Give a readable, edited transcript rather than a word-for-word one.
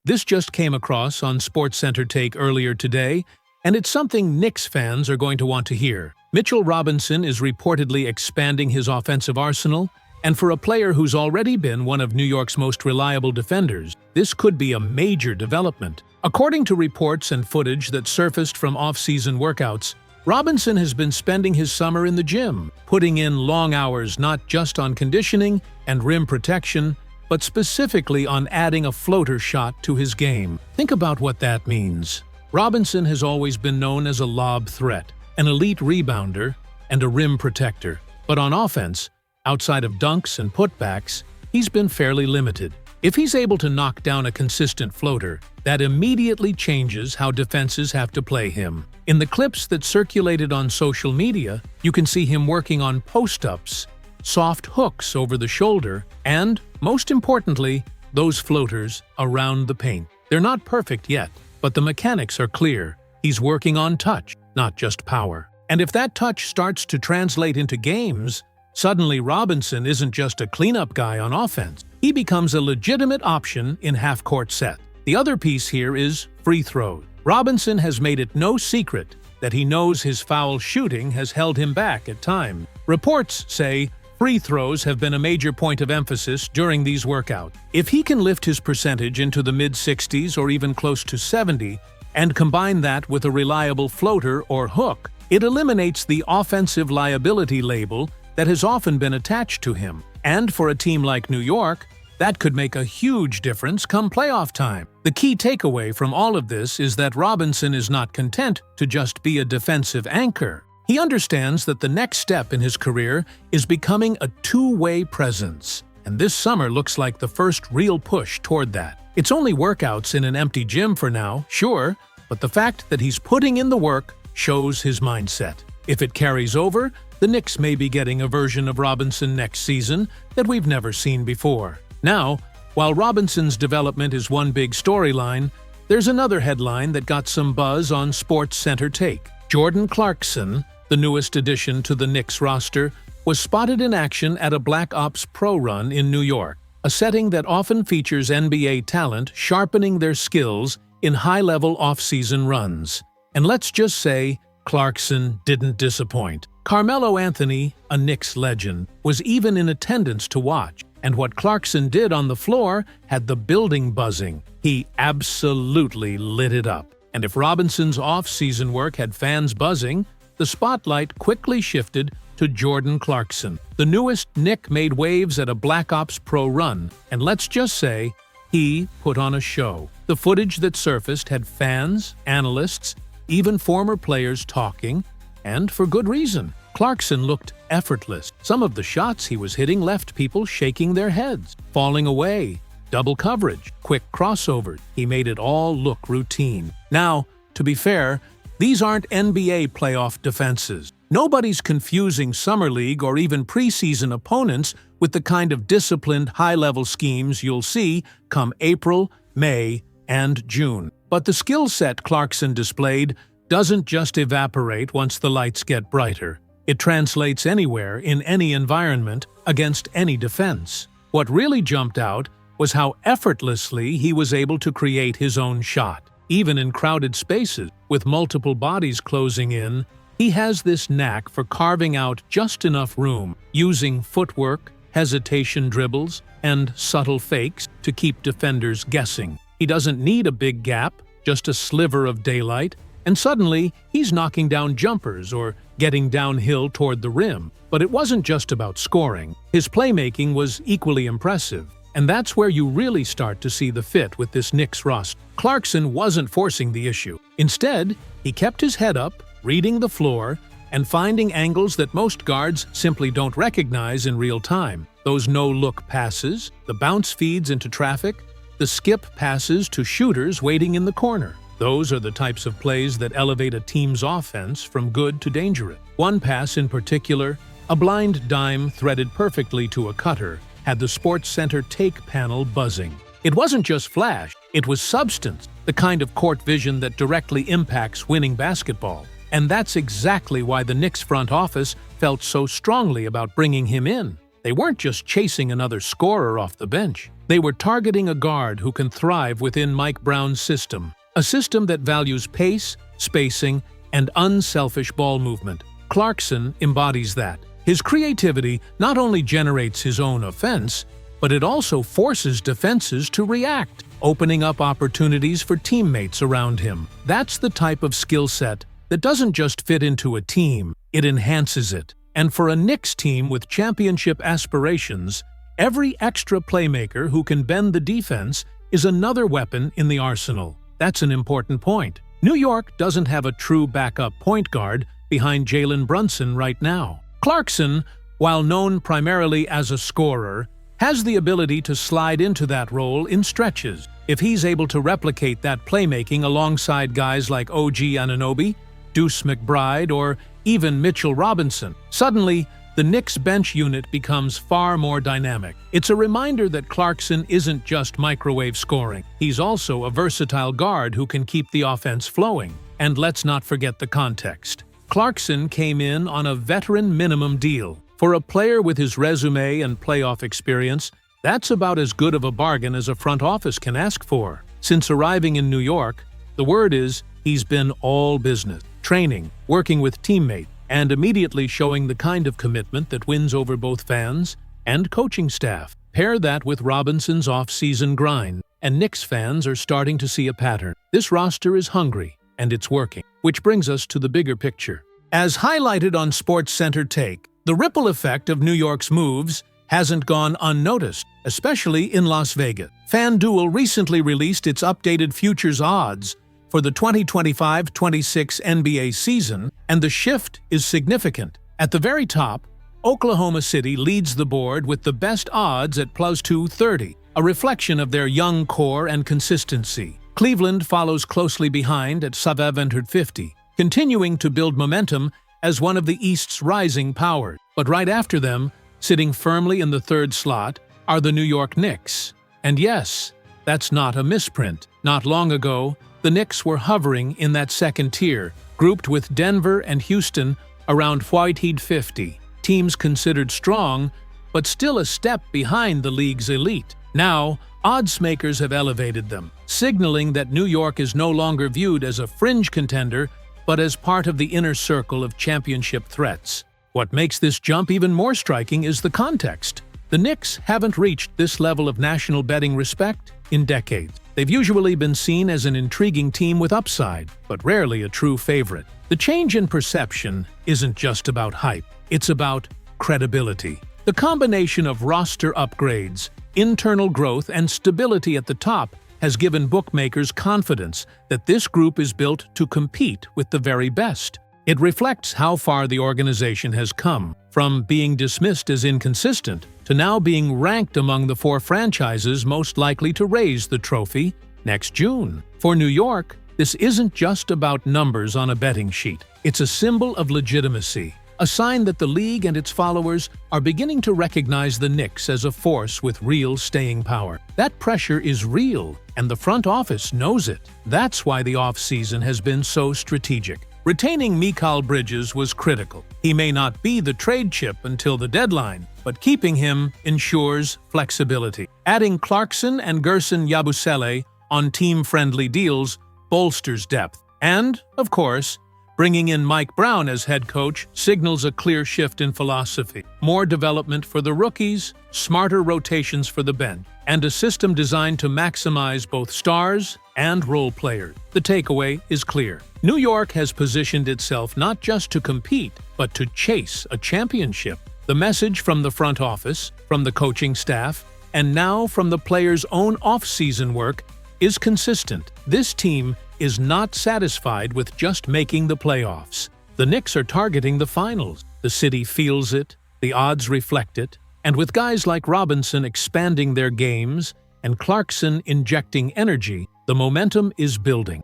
This just came across on SportsCenter Take earlier today, and it's something Knicks fans are going to want to hear. Mitchell Robinson is reportedly expanding his offensive arsenal, and for a player who's already been one of New York's most reliable defenders, this could be a major development. According to reports and footage that surfaced from off-season workouts, Robinson has been spending his summer in the gym, putting in long hours not just on conditioning and rim protection, but specifically on adding a floater shot to his game. Think about what that means. Robinson has always been known as a lob threat, an elite rebounder, and a rim protector. But on offense, outside of dunks and putbacks, he's been fairly limited. If he's able to knock down a consistent floater, that immediately changes how defenses have to play him. In the clips that circulated on social media, you can see him working on post-ups, soft hooks over the shoulder, and, most importantly, those floaters around the paint. They're not perfect yet, but the mechanics are clear. He's working on touch, not just power. And if that touch starts to translate into games, suddenly Robinson isn't just a cleanup guy on offense. He becomes a legitimate option in half-court set. The other piece here is free throws. Robinson has made it no secret that he knows his foul shooting has held him back at times. Reports say free throws have been a major point of emphasis during these workouts. If he can lift his percentage into the mid-60s or even close to 70, and combine that with a reliable floater or hook, it eliminates the offensive liability label that has often been attached to him. And for a team like New York, that could make a huge difference come playoff time. The key takeaway from all of this is that Robinson is not content to just be a defensive anchor. He understands that the next step in his career is becoming a two-way presence, and this summer looks like the first real push toward that. It's only workouts in an empty gym for now, sure, but the fact that he's putting in the work shows his mindset. If it carries over, the Knicks may be getting a version of Robinson next season that we've never seen before. Now, while Robinson's development is one big storyline, there's another headline that got some buzz on SportsCenter Take. Jordan Clarkson, the newest addition to the Knicks roster, was spotted in action at a Black Ops Pro run in New York, a setting that often features NBA talent sharpening their skills in high-level off-season runs. And let's just say, Clarkson didn't disappoint. Carmelo Anthony, a Knicks legend, was even in attendance to watch, and what Clarkson did on the floor had the building buzzing. He absolutely lit it up. And if Robinson's off-season work had fans buzzing, the spotlight quickly shifted to Jordan Clarkson. The newest Knick made waves at a Black Ops Pro run, and let's just say, he put on a show. The footage that surfaced had fans, analysts, even former players talking, and for good reason. Clarkson looked effortless. Some of the shots he was hitting left people shaking their heads, falling away, double coverage, quick crossovers. He made it all look routine. Now, to be fair, these aren't NBA playoff defenses. Nobody's confusing Summer League or even preseason opponents with the kind of disciplined, high-level schemes you'll see come April, May, and June. But the skill set Clarkson displayed doesn't just evaporate once the lights get brighter. It translates anywhere, in any environment, against any defense. What really jumped out was how effortlessly he was able to create his own shot. Even in crowded spaces, with multiple bodies closing in, he has this knack for carving out just enough room, using footwork, hesitation dribbles, and subtle fakes to keep defenders guessing. He doesn't need a big gap, just a sliver of daylight, and suddenly he's knocking down jumpers or getting downhill toward the rim. But it wasn't just about scoring. His playmaking was equally impressive, and that's where you really start to see the fit with this Knicks roster. Clarkson wasn't forcing the issue. Instead, he kept his head up, reading the floor, and finding angles that most guards simply don't recognize in real time. Those no-look passes, the bounce feeds into traffic, the skip passes to shooters waiting in the corner. Those are the types of plays that elevate a team's offense from good to dangerous. One pass in particular, a blind dime threaded perfectly to a cutter, had the SportsCenter Take panel buzzing. It wasn't just flash, it was substance, the kind of court vision that directly impacts winning basketball. And that's exactly why the Knicks front office felt so strongly about bringing him in. They weren't just chasing another scorer off the bench. They were targeting a guard who can thrive within Mike Brown's system, a system that values pace, spacing, and unselfish ball movement. Clarkson embodies that. His creativity not only generates his own offense, but it also forces defenses to react, opening up opportunities for teammates around him. That's the type of skill set that doesn't just fit into a team, it enhances it. And for a Knicks team with championship aspirations, every extra playmaker who can bend the defense is another weapon in the arsenal. That's an important point. New York doesn't have a true backup point guard behind Jalen Brunson right now. Clarkson, while known primarily as a scorer, has the ability to slide into that role in stretches. If he's able to replicate that playmaking alongside guys like OG Anunoby, Deuce McBride, or even Mitchell Robinson, suddenly the Knicks bench unit becomes far more dynamic. It's a reminder that Clarkson isn't just microwave scoring. He's also a versatile guard who can keep the offense flowing. And let's not forget the context. Clarkson came in on a veteran minimum deal. For a player with his resume and playoff experience, that's about as good of a bargain as a front office can ask for. Since arriving in New York, the word is he's been all business, training, working with teammates, and immediately showing the kind of commitment that wins over both fans and coaching staff. Pair that with Robinson's off-season grind, and Knicks fans are starting to see a pattern. This roster is hungry, and it's working. Which brings us to the bigger picture. As highlighted on SportsCenter Take, the ripple effect of New York's moves hasn't gone unnoticed, especially in Las Vegas. FanDuel recently released its updated futures odds for the 2025-26 NBA season, and the shift is significant. At the very top, Oklahoma City leads the board with the best odds at plus 230, a reflection of their young core and consistency. Cleveland follows closely behind at 750, continuing to build momentum as one of the East's rising powers. But right after them, sitting firmly in the third slot, are the New York Knicks. And yes, that's not a misprint. Not long ago, the Knicks were hovering in that second tier, grouped with Denver and Houston around Whitehead 50, teams considered strong, but still a step behind the league's elite. Now, odds makers have elevated them, signaling that New York is no longer viewed as a fringe contender, but as part of the inner circle of championship threats. What makes this jump even more striking is the context. The Knicks haven't reached this level of national betting respect in decades. They've usually been seen as an intriguing team with upside, but rarely a true favorite. The change in perception isn't just about hype, it's about credibility. The combination of roster upgrades, internal growth, and stability at the top has given bookmakers confidence that this group is built to compete with the very best. It reflects how far the organization has come, from being dismissed as inconsistent to now being ranked among the 4 franchises most likely to raise the trophy next June. For New York, this isn't just about numbers on a betting sheet. It's a symbol of legitimacy, a sign that the league and its followers are beginning to recognize the Knicks as a force with real staying power. That pressure is real, and the front office knows it. That's why the offseason has been so strategic. Retaining Mikal Bridges was critical. He may not be the trade chip until the deadline, but keeping him ensures flexibility. Adding Clarkson and Gerson Yabusele on team-friendly deals bolsters depth. And, of course, bringing in Mike Brown as head coach signals a clear shift in philosophy. More development for the rookies, smarter rotations for the bench, and a system designed to maximize both stars and role players. The takeaway is clear. New York has positioned itself not just to compete, but to chase a championship. The message from the front office, from the coaching staff, and now from the players' own off-season work is consistent. This team is not satisfied with just making the playoffs. The Knicks are targeting the finals. The city feels it, the odds reflect it, and with guys like Robinson expanding their games and Clarkson injecting energy, the momentum is building.